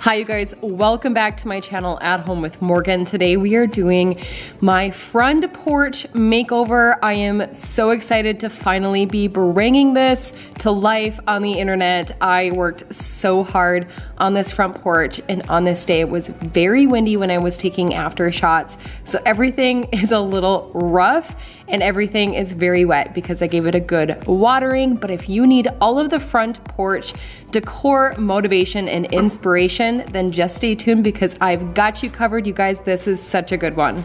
Hi you guys, welcome back to my channel At Home with Morgan. Today we are doing my front porch makeover. I am so excited to finally be bringing this to life on the internet. I worked so hard on this front porch, and on this day it was very windy when I was taking after shots. So everything is a little rough and everything is very wet because I gave it a good watering. But if you need all of the front porch decor, motivation, and inspiration, then just stay tuned because I've got you covered. You guys, this is such a good one.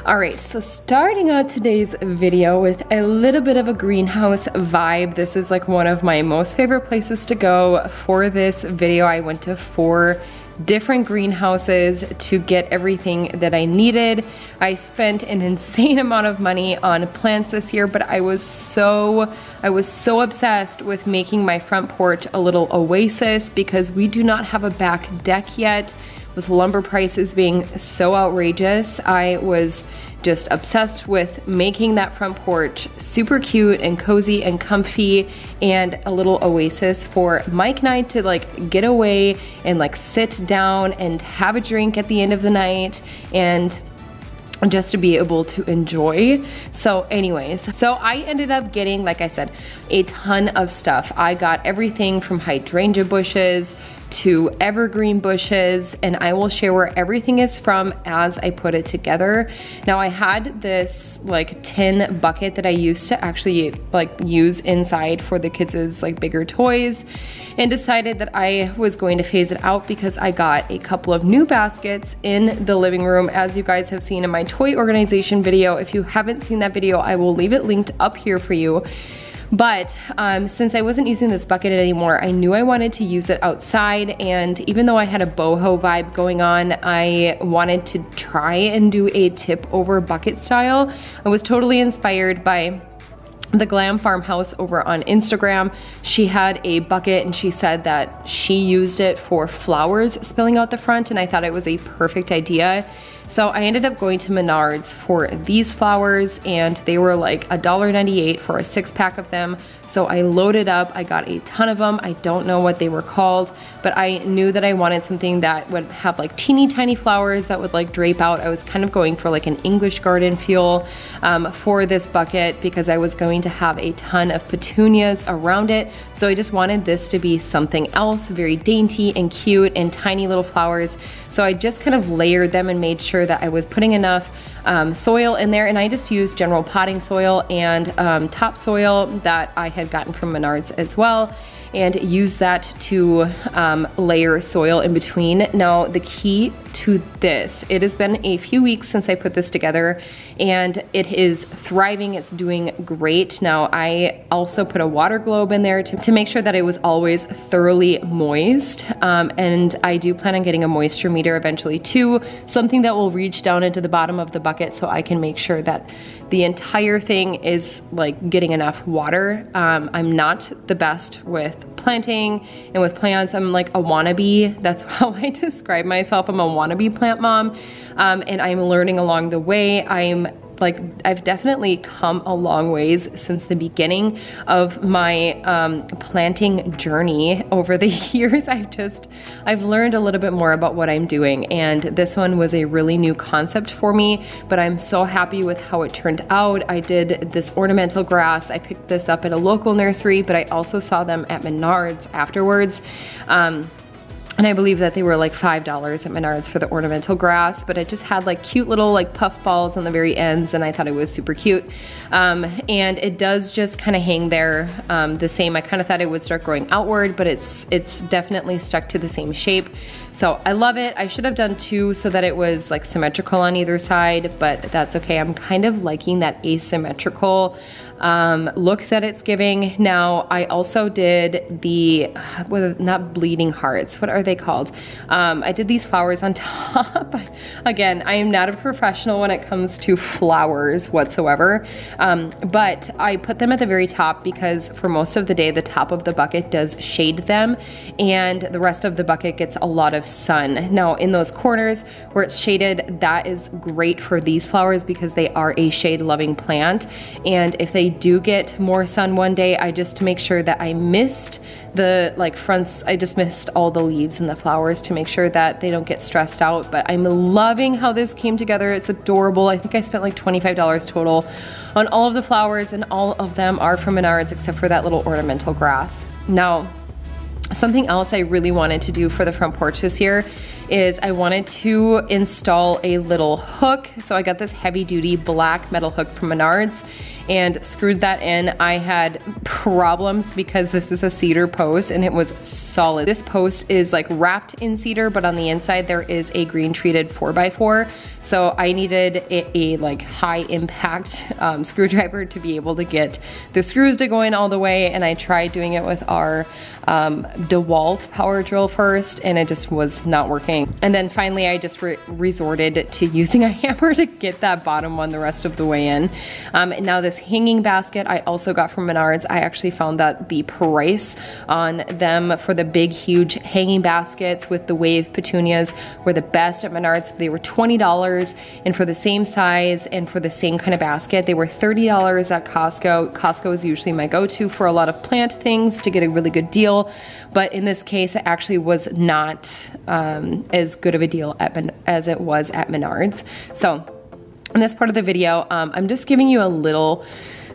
All right, so starting out today's video with a little bit of a greenhouse vibe. This is like one of my most favorite places to go. For this video, I went to 4 different greenhouses to get everything that I needed. I spent an insane amount of money on plants this year, but I was so obsessed with making my front porch a little oasis because we do not have a back deck yet. With lumber prices being so outrageous, I was just obsessed with making that front porch super cute and cozy and comfy and a little oasis for Mike and I to like get away and like sit down and have a drink at the end of the night and just to be able to enjoy. So anyways, so I ended up getting, like I said, a ton of stuff. I got everything from hydrangea bushes to evergreen bushes, and I will share where everything is from as I put it together. Now I had this like tin bucket that I used to actually like use inside for the kids' like bigger toys, and decided that I was going to phase it out because I got a couple of new baskets in the living room, as you guys have seen in my toy organization video. If you haven't seen that video, I will leave it linked up here for you. But since I wasn't using this bucket anymore, I knew I wanted to use it outside, and even though I had a boho vibe going on, I wanted to try and do a tip over bucket style. I was totally inspired by the Glam Farmhouse over on Instagram. She had a bucket and she said that she used it for flowers spilling out the front, and I thought it was a perfect idea. So I ended up going to Menards for these flowers, and they were like $1.98 for a 6-pack of them. So I loaded up, I got a ton of them. I don't know what they were called, but I knew that I wanted something that would have like teeny tiny flowers that would like drape out. I was kind of going for like an English garden feel for this bucket because I was going to have a ton of petunias around it. So I just wanted this to be something else, very dainty and cute and tiny little flowers. So I just kind of layered them and made sure that I was putting enough soil in there, and I just used general potting soil and topsoil that I had gotten from Menards as well, and use that to layer soil in between. Now the key to this, it has been a few weeks since I put this together and it is thriving, it's doing great. Now I also put a water globe in there to make sure that it was always thoroughly moist, and I do plan on getting a moisture meter eventually too, something that will reach down into the bottom of the bucket so I can make sure that the entire thing is like getting enough water. I'm not the best with planting and with plants. I'm like a wannabe. That's how I describe myself. I'm a wannabe plant mom, and I'm learning along the way. I've definitely come a long ways since the beginning of my planting journey. Over the years, I've learned a little bit more about what I'm doing, and this one was a really new concept for me, but I'm so happy with how it turned out. I did this ornamental grass. I picked this up at a local nursery, but I also saw them at Menards afterwards. And I believe that they were like $5 at Menards for the ornamental grass, but it just had like cute little like puff balls on the very ends, and I thought it was super cute. And it does just kind of hang there the same. I kind of thought it would start growing outward, but it's definitely stuck to the same shape. So I love it. I should have done 2 so that it was like symmetrical on either side, but that's okay. I'm kind of liking that asymmetrical look that it's giving. Now I also did the, not bleeding hearts, what are they called? I did these flowers on top. Again, I am not a professional when it comes to flowers whatsoever, but I put them at the very top because for most of the day the top of the bucket does shade them, and the rest of the bucket gets a lot of sun. Now in those corners where it's shaded, that is great for these flowers because they are a shade loving plant, and if they they do get more sun one day, I just make sure that I mist the fronts. I just missed all the leaves and the flowers to make sure that they don't get stressed out. But I'm loving how this came together. It's adorable. I think I spent like $25 total on all of the flowers, and all of them are from Menards except for that little ornamental grass. Now, something else I really wanted to do for the front porch this year is I wanted to install a little hook. So I got this heavy duty black metal hook from Menards and screwed that in. I had problems because this is a cedar post and it was solid. This post is like wrapped in cedar, but on the inside there is a green treated 4x4. So I needed a like high impact screwdriver to be able to get the screws to go in all the way. And I tried doing it with our DeWalt power drill first, and it just was not working. And then finally I just resorted to using a hammer to get that bottom one the rest of the way in. And now this hanging basket I also got from Menards. I actually found that the price on them for the big huge hanging baskets with the wave petunias were the best at Menards. They were $20, and for the same size and for the same kind of basket they were $30 at Costco. Costco is usually my go-to for a lot of plant things to get a really good deal, but in this case it actually was not as good of a deal as it was at Menards. So in this part of the video, I'm just giving you a little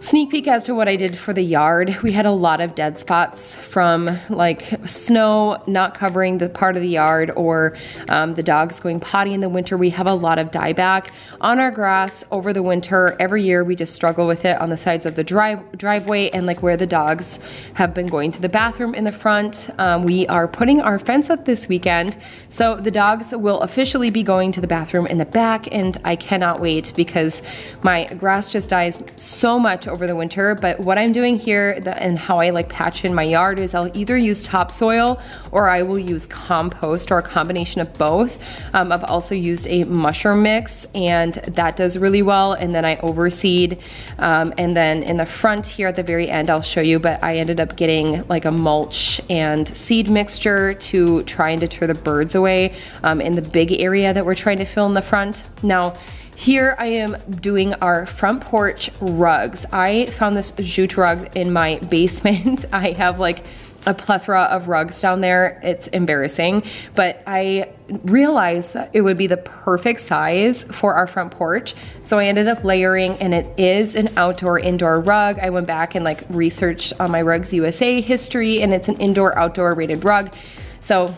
sneak peek as to what I did for the yard. We had a lot of dead spots from like snow not covering the part of the yard, or the dogs going potty in the winter. We have a lot of dieback on our grass over the winter. Every year we just struggle with it on the sides of the driveway and like where the dogs have been going to the bathroom in the front. We are putting our fence up this weekend, so the dogs will officially be going to the bathroom in the back, and I cannot wait because my grass just dies so much over the winter. But what I'm doing here and how I like patch in my yard is I'll either use topsoil or I will use compost, or a combination of both. I've also used a mushroom mix and that does really well, and then I overseed, and then in the front here at the very end I'll show you, but I ended up getting like a mulch and seed mixture to try and deter the birds away in the big area that we're trying to fill in the front. Now here I am doing our front porch rugs. I found this jute rug in my basement. I have like a plethora of rugs down there. It's embarrassing, but I realized that it would be the perfect size for our front porch. So I ended up layering, and it is an outdoor indoor rug. I went back and like researched on my Rugs USA history, and it's an indoor outdoor rated rug. So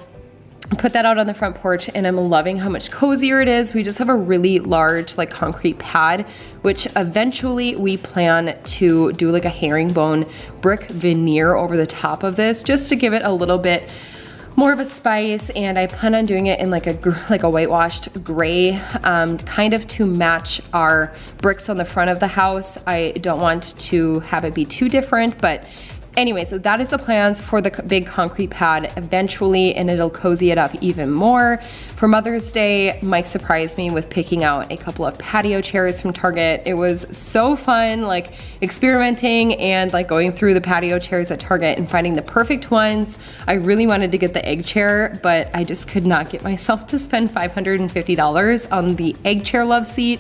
put that out on the front porch, and I'm loving how much cozier it is. We just have a really large like concrete pad, which eventually we plan to do like a herringbone brick veneer over the top of this just to give it a little bit more of a spice. And I plan on doing it in like a whitewashed gray, kind of to match our bricks on the front of the house. I don't want to have it be too different, but anyway, so that is the plans for the big concrete pad eventually, and it'll cozy it up even more. For Mother's Day, Mike surprised me with picking out a couple of patio chairs from Target. It was so fun, like experimenting and like going through the patio chairs at Target and finding the perfect ones. I really wanted to get the egg chair, but I just could not get myself to spend $550 on the egg chair love seat.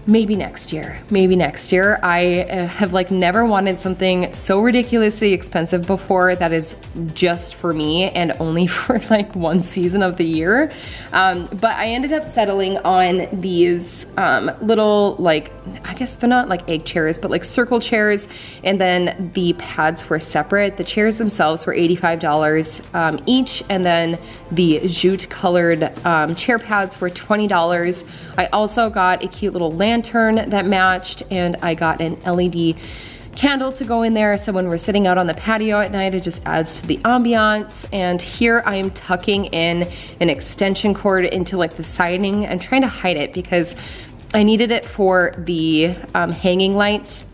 Maybe next year, maybe next year. I have like never wanted something so ridiculously expensive before that is just for me and only for like one season of the year. But I ended up settling on these little, like, I guess they're not like egg chairs, but like circle chairs. And then the pads were separate. The chairs themselves were $85 each. And then the jute colored chair pads were $20. I also got a cute little lantern that matched, and I got an LED candle to go in there, so when we're sitting out on the patio at night, it just adds to the ambiance. And here I am tucking in an extension cord into like the siding and trying to hide it because I needed it for the hanging lights,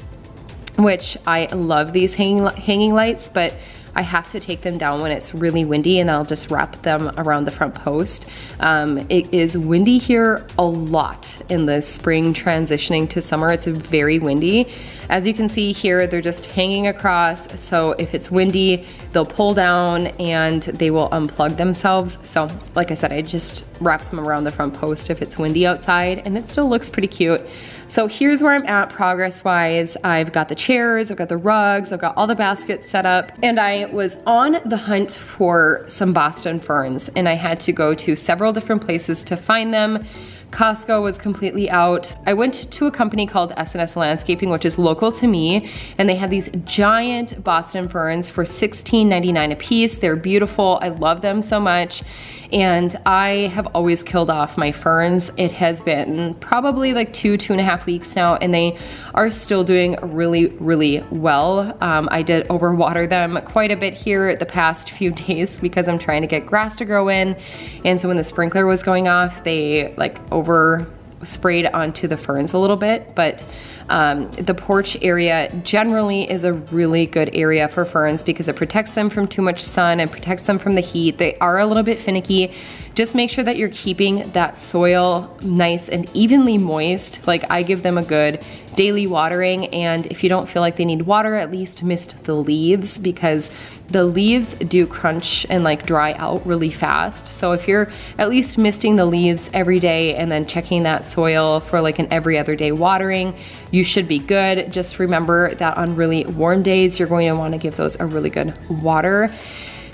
which I love these hanging lights, but I have to take them down when it's really windy, and I'll just wrap them around the front post. It is windy here a lot in the spring transitioning to summer. It's very windy. As you can see here, they're just hanging across. So if it's windy, they'll pull down and they will unplug themselves. So like I said, I just wrap them around the front post if it's windy outside, and it still looks pretty cute. So here's where I'm at progress-wise. I've got the chairs, I've got the rugs, I've got all the baskets set up, and I was on the hunt for some Boston ferns, and I had to go to several different places to find them. Costco was completely out. I went to a company called S&S Landscaping, which is local to me, and they had these giant Boston ferns for $16.99 a piece. They're beautiful. I love them so much. And I have always killed off my ferns. It has been probably like 2.5 weeks now, and they are still doing really, really well. I did overwater them quite a bit here the past few days because I'm trying to get grass to grow in. And so when the sprinkler was going off, they like over sprayed onto the ferns a little bit, but the porch area generally is a really good area for ferns because it protects them from too much sun and protects them from the heat. They are a little bit finicky. Just make sure that you're keeping that soil nice and evenly moist. Like I give them a good daily watering, and if you don't feel like they need water, at least mist the leaves because the leaves do crunch and like dry out really fast. So if you're at least misting the leaves every day and then checking that soil for like an every other day watering, you should be good. Just remember that on really warm days, you're going to want to give those a really good water.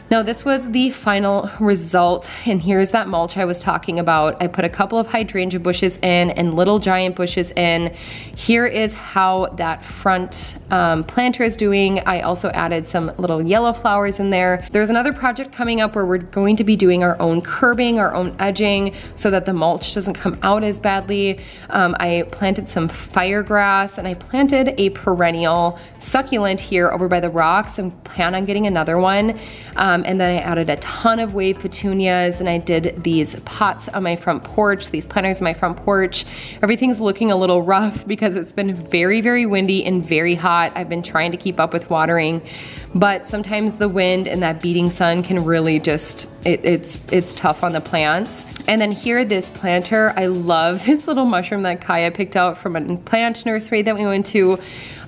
Now this was the final result, and here's that mulch I was talking about. I put a couple of hydrangea bushes in and little giant bushes in. Here is how that front planter is doing. I also added some little yellow flowers in there. There's another project coming up where we're going to be doing our own curbing, our own edging, so that the mulch doesn't come out as badly. I planted some firegrass, and I planted a perennial succulent here over by the rocks and plan on getting another one. And then I added a ton of wave petunias, and I did these pots on my front porch, these planters on my front porch. Everything's looking a little rough because it's been very, very windy and very hot. I've been trying to keep up with watering, but sometimes the wind and that beating sun can really just, it's tough on the plants. And then here, this planter, I love this little mushroom that Kaya picked out from a plant nursery that we went to.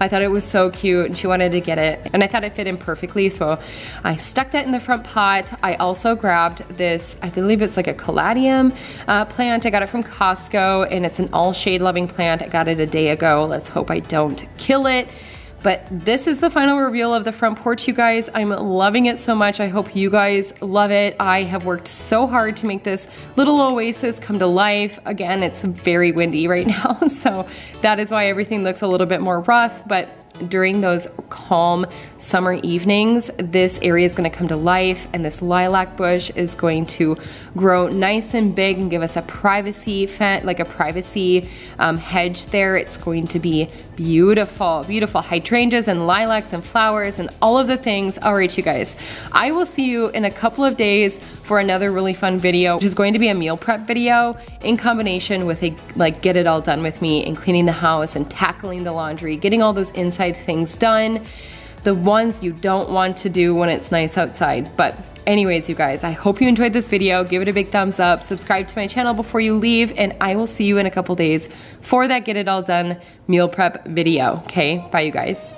I thought it was so cute and she wanted to get it, and I thought it fit in perfectly, so I stuck that in the front pot. I also grabbed this, I believe it's like a caladium plant. I got it from Costco, and it's an all shade loving plant. I got it a day ago. Let's hope I don't kill it. But this is the final reveal of the front porch, you guys. I'm loving it so much. I hope you guys love it. I have worked so hard to make this little oasis come to life. Again, it's very windy right now, so that is why everything looks a little bit more rough, but during those calm summer evenings, this area is going to come to life, and this lilac bush is going to grow nice and big and give us a privacy fence, like a privacy hedge there. It's going to be beautiful, beautiful hydrangeas and lilacs and flowers and all of the things. All right, you guys, I will see you in a couple of days for another really fun video, which is going to be a meal prep video in combination with a like get it all done with me and cleaning the house and tackling the laundry, getting all those inside things done, the ones you don't want to do when it's nice outside. But anyways, you guys, I hope you enjoyed this video. Give it a big thumbs up, subscribe to my channel before you leave, and I will see you in a couple days for that get it all done meal prep video. Okay, bye you guys.